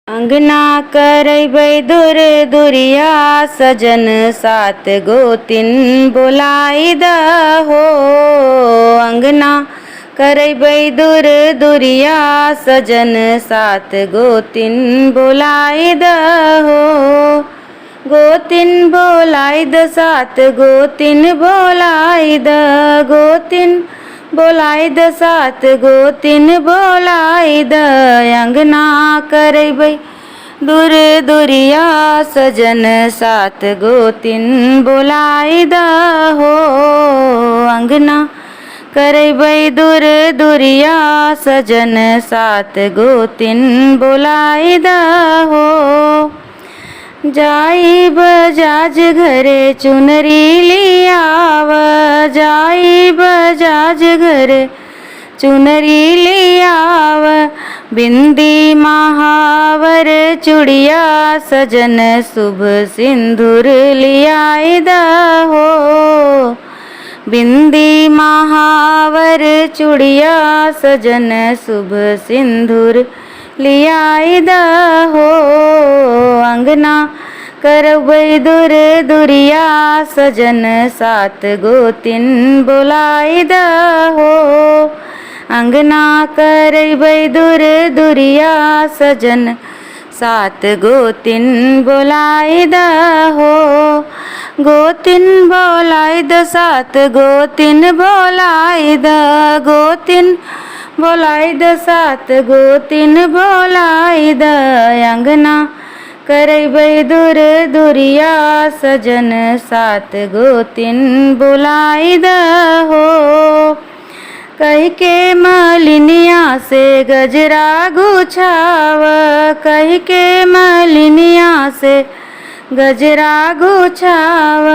अंगना करबै दूर दुरिया सजन सात गोतिन बोलाई दहो। अंगना करबै दूर दुरिया सजन सात गोतिन बोलाई दहो। गोतिन बोलाई द सात गोतिन बोलाई द गोतिन बोलाई द सात गोतिन बोलाई द। अंगना करबै दूर दुरिया सजन सात गोतिन बोलाई दहो। अंगना करबै दूर दुरिया सजन सात गोतिन बोलाई दहो। जाई बजाज घरे चुनरी लियाव जाई बजाज घरे चुनरी लियाव। बिंदी महावर चूड़िया सजन शुभ सिंदूर लियाई दहो। बिंदी महावर चूड़िया सजन शुभ सिंदूर लियाई दहो। अंगना करबै दूर दुरिया सजन सात गोतिन बोलाई दहो। अंगना करबै दूर दुरिया सजन सात गोतिन बोलाई दहो। गोतिन बोलाई द सात गोतिन बोलाई द गोतिन बोलाई द सात गोतिन बोलाई द। अंगना करबै दूर दुरिया सजन सात गोतिन बोलाई दहो। कह के मलिनिया से गजरा गुछाव कह के मलिनिया से गजरा गुछाव।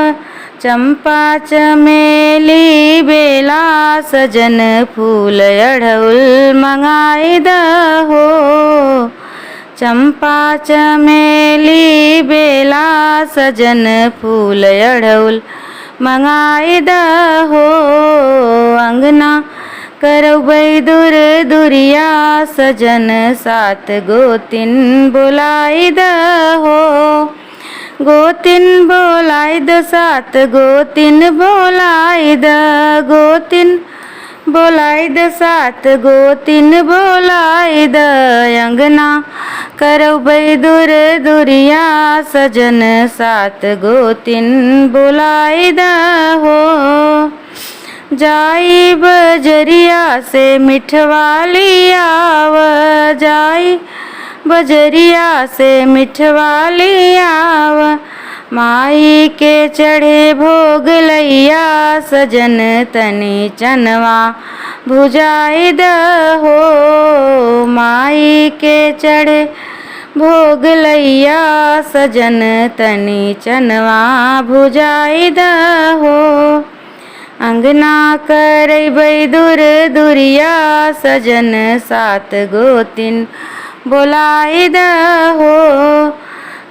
चंपा चमेली बेला सजन फूल अढ़उल मंगाई दहो। चंपा चमेली बेला सजन फूल अढ़उल मंगाई दहो। अंगना करबै दूर दुरिया सजन सात गोतिन बोलाई दहो। गोतिन बोलाई द सात गोतिन बोलाई द गोतिन बोलाई द सात गोतिन बोलाई द। अंगना करबै दूर दुरिया सजन सात गोतिन बोलाई दहो। जाई बजरिया से मिठवा लियाव जाई बजरिया से मिठवा लियाव। माई के चढ़े भोग लैया सजन तनी चनवा भुजाई दहो। माई के चढ़े भोग लैया सजन तनी चनवा भुजाई दहो। अंगना करबै दूर दुरिया सजन सात गोतिन बोलाई दहो।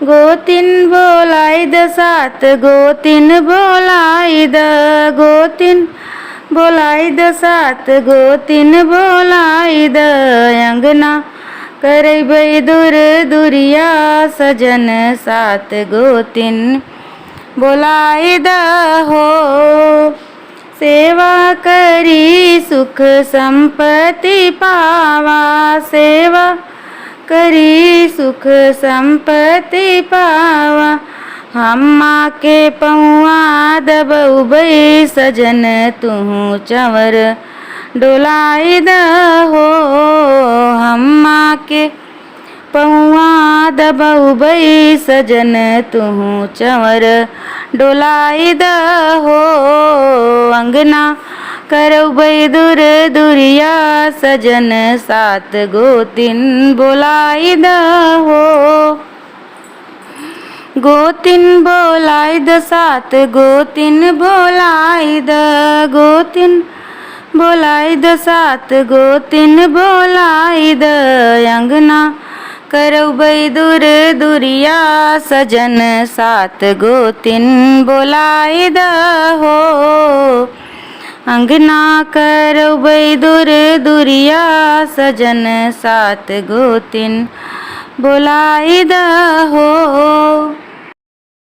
गोतिन बोलाई द सात गोतिन बोलाई द गोतिन बोलाई द सात गोतिन बोलाई द। अंगना करबै दूर दुरिया सजन सात गोतिन बोलाई दहो। सेवा करी सुख संपत्ति पावा सेवा करी सुख संपत्ति पावा। हम्मा के पौआ दबउबै सजन तुहु चंवर डोलाई दहो। हम्मा के पौआ दबउबै सजन तुहु चंवर डोलाई दहो। अंगना करबै दूर दुरिया सजन सात गोतिन बोलाई दहो। गोतिन बोलाई द सात गोतिन बोलाई द गोतिन बोलाई द सात गोतिन बोलाई द। अंगना करबै दूर दुरिया सजन सात गोतिन बोलाई दहो। अंगना करबै दूर दुरिया सजन सात गोतिन बोलाय द हो